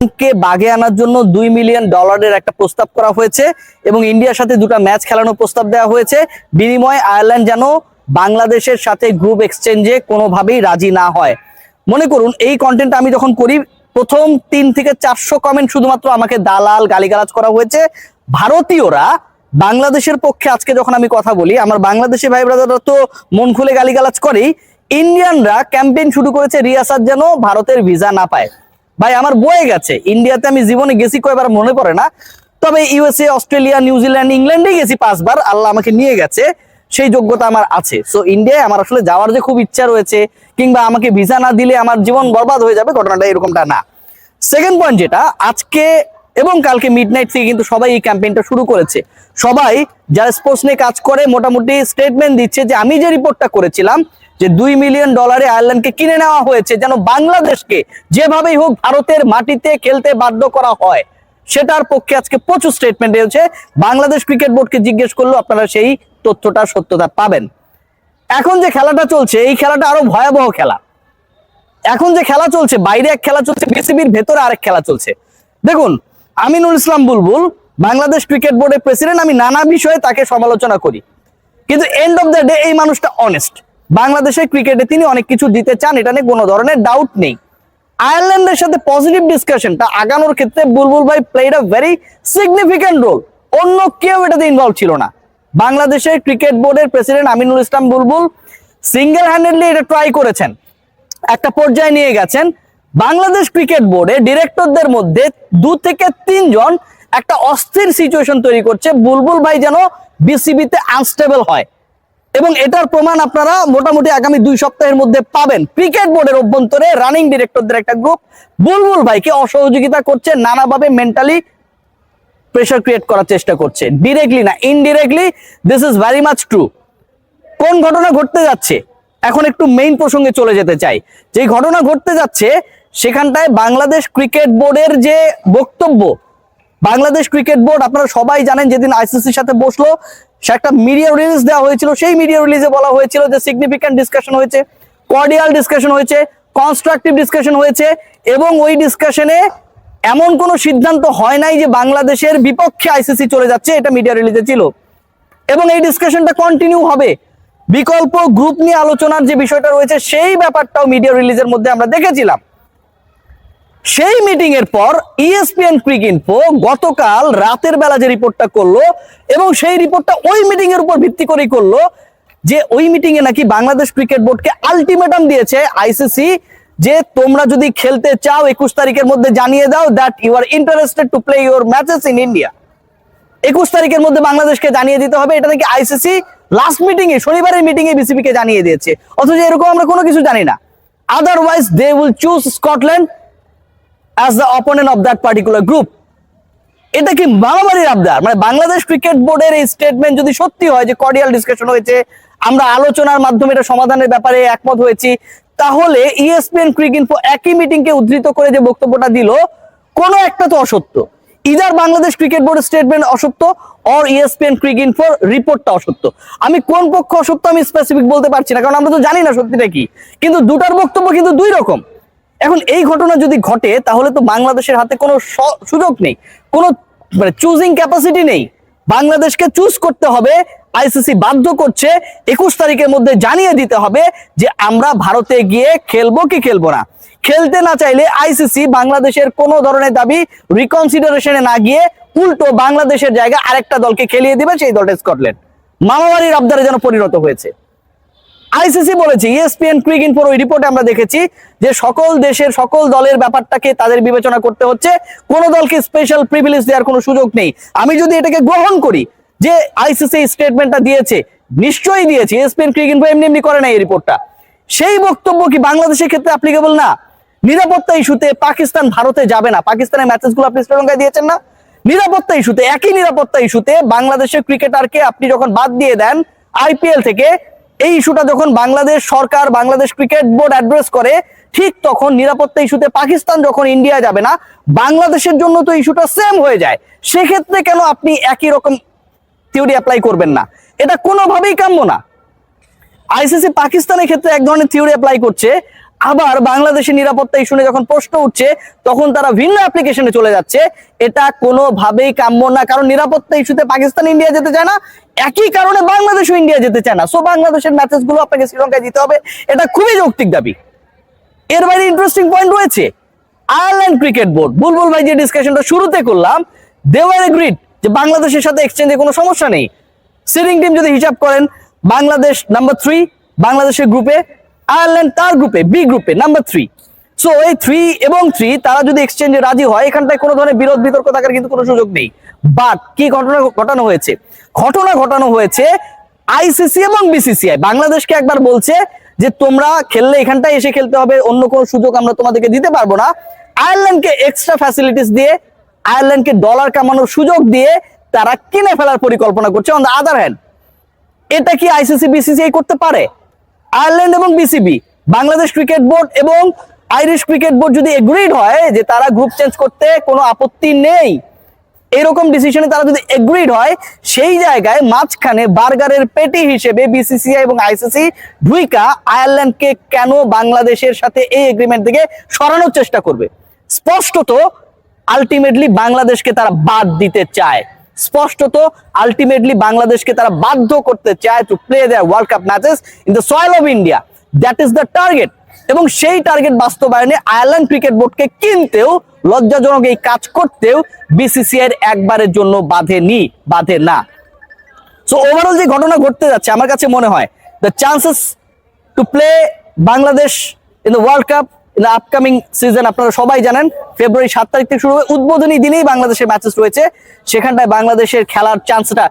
কে বাগে আনার জন্য $2 মিলিয়ন একটা প্রস্তাব করা হয়েছে এবং ইন্ডিয়ার সাথে দুটো ম্যাচ খেলানোর প্রস্তাব দেওয়া হয়েছে। বিনিময়ে আয়ারল্যান্ড যেন বাংলাদেশের সাথে গ্রুপ এক্সচেঞ্জে কোনোভাবেই রাজি না হয়। মনে করুন এই কন্টেন্ট আমি যখন করি, প্রথম 3 থেকে 400 কমেন্ট শুধুমাত্র আমাকে দালাল গালিগালাজ করা হয়েছে। ভারতীয়রা বাংলাদেশের পক্ষে আজকে যখন আমি কথা বলি, আমার বাংলাদেশি ভাই ব্রাদাররা তো মন খুলে গালিগালাজ করেই। ইন্ডিয়ানরা ক্যাম্পেইন শুরু করেছে রিয়াসাত যেন ভারতের ভিসা না পায়। ভাই আমার বয়ে গেছে, ইন্ডিয়াতে আমি জীবনে গেছি কয়বার মনে পড়ে না, তবে ইউএসএ, অস্ট্রেলিয়া, নিউজিল্যান্ড, ইংল্যান্ডে গেছি 5 বার। আল্লাহ আমাকে নিয়ে গেছে, সেই যোগ্যতা আমার আছে। সো ইন্ডিয়ায় আমার আসলে যাওয়ার যে খুব ইচ্ছা রয়েছে, কিংবা আমাকে ভিসা না দিলে আমার জীবন বরবাদ হয়ে যাবে, ঘটনাটা এরকমটা না। সেকেন্ড পয়েন্ট যেটা, আজকে এবং কালকে মিডনাইট থেকে কিন্তু সবাই এই ক্যাম্পেইনটা শুরু করেছে। সবাই যারা স্পোর্টস নিয়ে কাজ করে মোটামুটি স্টেটমেন্ট দিচ্ছে যে আমি যে রিপোর্টটা করেছিলাম যে $2 মিলিয়ন আয়ারল্যান্ডকে কিনে নেওয়া হয়েছে যেন বাংলাদেশকে যেভাবেই হোক ভারতের মাটিতে খেলতে বাধ্য করা হয়, সেটার পক্ষে আজকে প্রচুর স্টেটমেন্ট রয়েছে। বাংলাদেশ ক্রিকেট বোর্ডকে জিজ্ঞেস করলেও আপনারা সেই তথ্যটা সত্যতা পাবেন। এখন যে খেলাটা চলছে, এই খেলাটা আরো ভয়াবহ খেলা। এখন যে খেলা চলছে, বাইরে এক খেলা চলছে, বিসিবির ভেতরে আরেক খেলা চলছে। দেখুন, আমিনুল ইসলাম বুলবুল বাংলাদেশ ক্রিকেট বোর্ডের প্রেসিডেন্ট, আমি নানা বিষয়ে তাকে সমালোচনা করি, কিন্তু এন্ড অফ দ্য ডে এই মানুষটা অনেস্ট। বাংলাদেশের ক্রিকেটে তিনি অনেক কিছু দিতে চান, এটা নিয়ে কোনো ধরনের ডাউট নেই। আয়ারল্যান্ডের সাথে পজিটিভ ডিসকাশনটা আগানোর ক্ষেত্রে বুলবুল ভাই played a very significant role. অন্য কেউ এটাতে ইনভলভ ছিল না। বাংলাদেশের ক্রিকেট বোর্ডের president Aminul Islam Bulbul single handedly এটা ট্রাই করেছেন, একটা পর্যায়ে নিয়ে গেছেন। বাংলাদেশ ক্রিকেট বোর্ডে ডিরেক্টরদের মধ্যে 2 থেকে 3 জন একটা অস্থির সিচুয়েশন তৈরি করছে, বুলবুল ভাই যেন বিসিবিতে আনস্টেবল হয়। এবং এটার প্রমাণ আপনারা মোটামুটি আগামী 2 সপ্তাহের মধ্যে পাবেন। ক্রিকেট বোর্ডের অভ্যন্তরে রানিং ডিরেক্টরদের একটা গ্রুপ বুলবুল ভাইকে অসহযোগিতা করছে, নানাভাবে মেন্টালি প্রেশার ক্রিয়েট করার চেষ্টা করছে, ডিরেক্টলি না indirectly. This is very much true. কোন ঘটনা ঘটতে যাচ্ছে, এখন একটু মেইন প্রসঙ্গে চলে যেতে চাই। যে ঘটনা ঘটতে যাচ্ছে সেখানটায় বাংলাদেশ ক্রিকেট বোর্ডের যে বক্তব্য, বাংলাদেশ ক্রিকেট বোর্ড আপনারা সবাই জানেন যেদিন আইসিসির সাথে বসলো, সে একটা মিডিয়া রিলিজ দেওয়া হয়েছিল। সেই মিডিয়া রিলিজে বলা হয়েছিল যে সিগনিফিক্যান্ট ডিসকাশন হয়েছে, কর্ডিয়াল ডিসকাশন হয়েছে, কনস্ট্রাকটিভ ডিসকাশন হয়েছে, এবং ওই ডিসকাশনে এমন কোনো সিদ্ধান্ত হয় নাই যে বাংলাদেশের বিপক্ষে আইসিসি চলে যাচ্ছে, এটা মিডিয়া রিলিজে ছিল। এবং এই ডিসকাশনটা কন্টিনিউ হবে। বিকল্প গ্রুপ নিয়ে আলোচনার যে বিষয়টা রয়েছে সেই ব্যাপারটাও মিডিয়া রিলিজের মধ্যে আমরা দেখেছিলাম। সেই মিটিং এর পর ইএসপিএন ক্রিকইনফো গতকাল রাতের বেলা যে রিপোর্টটা করলো, এবং সেই রিপোর্টটা ওই মিটিং এর উপর ভিত্তি করেই করলো যে ওই মিটিং এ নাকি বাংলাদেশ ক্রিকেট বোর্ডকে আলটিমেটাম দিয়েছে আইসিসি যে তোমরা যদি খেলতে চাও 21 তারিখের মধ্যে জানিয়ে দাও that you are interested to play your matches in India. 21 তারিখের মধ্যে বাংলাদেশকে জানিয়ে দিতে হবে। এটা নাকি আইসিসি লাস্ট মিটিং এ, শনিবারের মিটিং এ বিসিবি কে জানিয়ে দিয়েছে, অথচ এরকম আমরা কোনো কিছু জানি না। Otherwise they will choose Scotland as the opponent of that particular group। এটা কি মারামারির আবদার? মানে বাংলাদেশ ক্রিকেট বোর্ডের এই স্টেটমেন্ট যদি সত্যি হয় যে কর্ডিয়াল ডিসকাশন হয়েছে, আমরা আলোচনার মাধ্যমে এটা সমাধানের ব্যাপারে একমত হয়েছি, তাহলে ইএসপিএন ক্রিকইনফো একই মিটিংকে উদ্ধৃত করে যে বক্তব্যটা দিল, কোনো একটা তো অসত্য। ইদার বাংলাদেশ ক্রিকেট বোর্ডের স্টেটমেন্ট অসত্য অর ইএসপিএন ক্রিকইনফোর রিপোর্টটা অসত্য। আমি কোন পক্ষ অসত্য আমি স্পেসিফিক বলতে পারছি না, কারণ আমরা তো জানি না সত্যিটা কি, কিন্তু দুটার বক্তব্য কিন্তু 2 রকম। এখন এই ঘটনা যদি ঘটে তাহলে তো বাংলাদেশের হাতে কোনো সুযোগ নেই, কোনো মানে চুজিং ক্যাপাসিটি নেই। বাংলাদেশকে চুজ করতে হবে, আইসিসি বাধ্য করছে 21 তারিখের মধ্যে জানিয়ে দিতে হবে যে আমরা ভারতে গিয়ে খেলবো কি খেলবো না। খেলতে না চাইলে আইসিসি বাংলাদেশের কোনো ধরনের দাবি রিকনসিডারেশনে না গিয়ে উল্টো বাংলাদেশের জায়গায় আরেকটা দলকে খেলিয়ে দিবে, সেই দলটা স্কটল্যান্ড। মামাবাড়ির আবদারে যেন পরিণত হয়েছে। আইসিসি বলেছে, ইএসপিএন ক্রিকইনফোর ওই রিপোর্টে আমরা দেখেছি যে সকল দেশের সকল দলের ব্যাপারটাকে তাদের বিবেচনা করতে হচ্ছে, কোন দলকে স্পেশাল প্রিভিলেজ দেওয়ার কোনো সুযোগ নেই। আমি যদি এটাকে গ্রহণ করি যে আইসিসি স্টেটমেন্টটা দিয়েছে, নিশ্চয়ই দিয়েছে, ইএসপিএন ক্রিকইনফো এমনি এমনি করে না এই রিপোর্টটা। সেই বক্তব্য কি বাংলাদেশের ক্ষেত্রে অ্যাপ্লিকেবল না? নিরাপত্তা ইস্যুতে পাকিস্তান ভারতে যাবে না, পাকিস্তানের ম্যাচেসগুলো আপনি শ্রীলঙ্কায় দিয়েছেন না। নিরাপত্তা ইস্যুতে, একই নিরাপত্তা ইস্যুতে বাংলাদেশের ক্রিকেটারকে আপনি যখন বাদ দিয়ে দেন আইপিএল থেকে, এই ইস্যুটা যখন বাংলাদেশ সরকার, বাংলাদেশ ক্রিকেট বোর্ড অ্যাড্রেস করে, ঠিক তখন নিরাপত্তা ইস্যুতে পাকিস্তান যখন ইন্ডিয়া যাবে না, বাংলাদেশের জন্য তো ইস্যুটা সেম হয়ে যায়। সেক্ষেত্রে কেন আপনি একই রকম থিওরি অ্যাপ্লাই করবেন না? এটা কোনোভাবেই কাম্য না। আইসিসি পাকিস্তানের ক্ষেত্রে এক ধরনের থিওরি অ্যাপ্লাই করছে, আবার বাংলাদেশের নিরাপত্তা ইস্যু নিয়ে যখন প্রশ্ন উঠছে তখন তারা ভিন্ন অ্যাপ্লিকেশনে চলে যাচ্ছে। এটা কোনোভাবেই কাম্য না, কারণ নিরাপত্তা ইস্যুতে পাকিস্তান ইন্ডিয়া যেতে চায় না, একই কারণে বাংলাদেশও ইন্ডিয়া যেতে চায় না। সো বাংলাদেশের ম্যাচেস গুলো আপনাকে শ্রীলঙ্কায় দিতে হবে, এটা খুবই যৌক্তিক দাবি। এর বাইরে ইন্টারেস্টিং পয়েন্ট রয়েছে, আয়ারল্যান্ড ক্রিকেট বোর্ড, বুলবুল ভাই যে ডিসকাশনটা শুরুতে করলাম, দে ওয়ার এগ্রিড যে বাংলাদেশের সাথে এক্সচেঞ্জে কোনো সমস্যা নেই। সিটিং টিম যদি হিসাব করেন, বাংলাদেশ নাম্বার 3 বাংলাদেশের গ্রুপে, আয়ারল্যান্ড তার গ্রুপে বি গ্রুপে নাম্বার 3। সো এই 3 এবং 3 তারা যদি এক্সচেঞ্জে রাজি হয়, এখানটায় কোনো ধরনের বিরোধ বিতর্ক থাকার কিন্তু কোনো সুযোগ নেই। বাট কি ঘটনা ঘটানো হয়েছে? ঘটনা ঘটানো হয়েছে আইসিসি এবং বিসিসিআই বাংলাদেশকে একবার বলছে যে তোমরা খেললে এখানটায় এসে খেলতে হবে, অন্য কোনো সুযোগ আমরা তোমাদেরকে দিতে পারবো না। আয়ারল্যান্ডকে এক্সট্রা ফ্যাসিলিটিস দিয়ে, আয়ারল্যান্ডকে ডলার কামানোর সুযোগ দিয়ে তারা কিনে ফেলার পরিকল্পনা করছে। অন দ্য আদার হ্যান্ড, এটা কি আইসিসি বিসিসিআই করতে পারে? আয়ারল্যান্ড এবং বিসিবি, বাংলাদেশ ক্রিকেট বোর্ড এবং আইরিশ ক্রিকেট বোর্ড যদি এগ্রিড হয় যে তারা গ্রুপ চেঞ্জ করতে কোনো আপত্তি নেই, এরকম ডিসিশনে তারা যদি এগ্রিড হয়, সেই জায়গায় মাঝখানে বার্গারের পেটি হিসেবে বিসিসিআই এবং আইসিসি ঢুইকা আয়ারল্যান্ডকে কেন বাংলাদেশের সাথে এই এগ্রিমেন্ট থেকে সরানোর চেষ্টা করবে? স্পষ্টত আলটিমেটলি বাংলাদেশকে তারা বাদ দিতে চায়, স্পষ্টত আলটিমেটলি বাংলাদেশকে তারা বাধ্য করতে চায় to play there world cup matches in the soil of India. That is the target. এবং সেই টার্গেট বাস্তবায়নে আয়ারল্যান্ড ক্রিকেট বোর্ডকে কিনতেও, লজ্জাজনক এই কাজ করতেও বিসিসিআই এর একবারের জন্য বাধে না। সো ওভারঅল যে ঘটনা ঘটতে যাচ্ছে, আমার কাছে মনে হয় the chances to play Bangladesh in the world cup in the upcoming season, আপনারা সবাই জানেন ফেব্রুয়ারি 7 তারিখ থেকে শুরু হবে। উদ্বোধনী দিনেই বাংলাদেশের ম্যাচেস রয়েছে, সেখানটায় বাংলাদেশের খেলার চান্সটা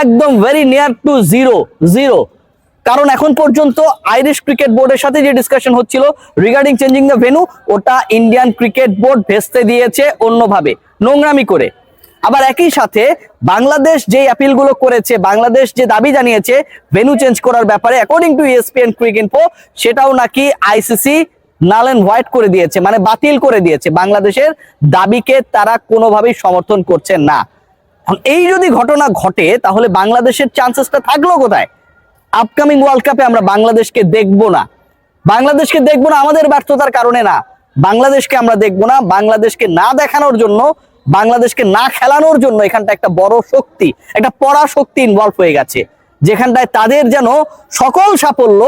একদম ভেরি নিয়ার টু জিরো। কারণ এখন পর্যন্ত আইরিশ ক্রিকেট বোর্ডের সাথে যে ডিসকাশন হচ্ছিল রিগার্ডিং চেঞ্জিং দ্য ভেন্যু, ওটা ইন্ডিয়ান ক্রিকেট বোর্ড ভেস্তে দিয়েছে অন্যভাবে, নোংরামি করে। আবার একই সাথে বাংলাদেশ যে অ্যাপিল গুলো করেছে, বাংলাদেশ যে দাবি জানিয়েছে ভেন্যু চেঞ্জ করার ব্যাপারে, অ্যাকর্ডিং টু ESPN ক্রিকইনফো, সেটাও নাকি আইসিসি নাল এন্ড হোয়াইট করে দিয়েছে, মানে বাতিল করে দিয়েছে। বাংলাদেশের দাবিকে তারা কোনোভাবেই সমর্থন করছে না। এই যদি ঘটনা ঘটে, তাহলে বাংলাদেশের চান্সেসটা থাকলো কোথায়? আপকামিং ওয়ার্ল্ড কাপে আমরা বাংলাদেশকে দেখবো না। বাংলাদেশকে দেখবো না আমাদের ব্যর্থতার কারণে না, বাংলাদেশকে আমরা দেখবো না। বাংলাদেশকে না দেখানোর জন্য, বাংলাদেশকে না খেলানোর জন্য এখানটা একটা বড় শক্তি, একটা পরাশক্তি ইনভলভ হয়ে গেছে, যেখানটায় তাদের যেন সকল সাফল্য,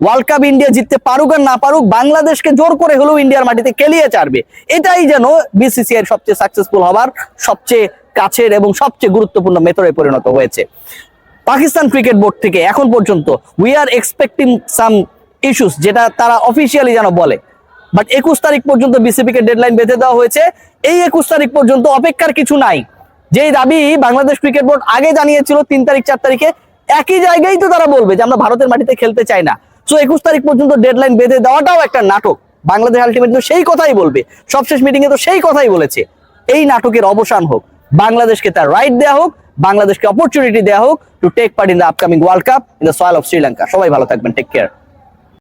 ওয়ার্ল্ড কাপ ইন্ডিয়া জিততে পারুক আর না পারুক, বাংলাদেশকে জোর করে হলেও ইন্ডিয়ার মাটিতে খেলিয়ে ছাড়বে। এটাই যেন বিসিসিআই এর সবচেয়ে সাকসেসফুল হবার সবচেয়ে কাছের এবং সবচেয়ে গুরুত্বপূর্ণ মেথডে পরিণত হয়েছে। পাকিস্তান ক্রিকেট বোর্ড থেকে এখন পর্যন্ত we are expecting some issues, যেটা তারা অফিসিয়ালি যেন বলে, বাট 21 তারিখ পর্যন্ত বিসিবিকে ডেডলাইন বেঁধে দেওয়া হয়েছে। এই 21 তারিখ পর্যন্ত অপেক্ষার কিছু নাই। যেই দাবি বাংলাদেশ ক্রিকেট বোর্ড আগে জানিয়েছিল 3 তারিখ 4 তারিখে, একই জায়গায় তো তারা বলবে যে আমরা ভারতের মাটিতে খেলতে চাই না। সো 21 তারিখ পর্যন্ত ডেডলাইন বেঁধে দেওয়াটাও একটা নাটক। বাংলাদেশ আলটিমেটলি সেই কথাই বলবে, সবশেষ মিটিং এ তো সেই কথাই বলেছে। এই নাটকের অবসান হোক, বাংলাদেশকে তার রাইট দেওয়া হোক, বাংলাদেশকে অপরচুনিটি দেওয়া হোক to take part in the upcoming world cup in the soil of Sri Lanka. সবাই ভালো থাকবেন, টেক কেয়ার।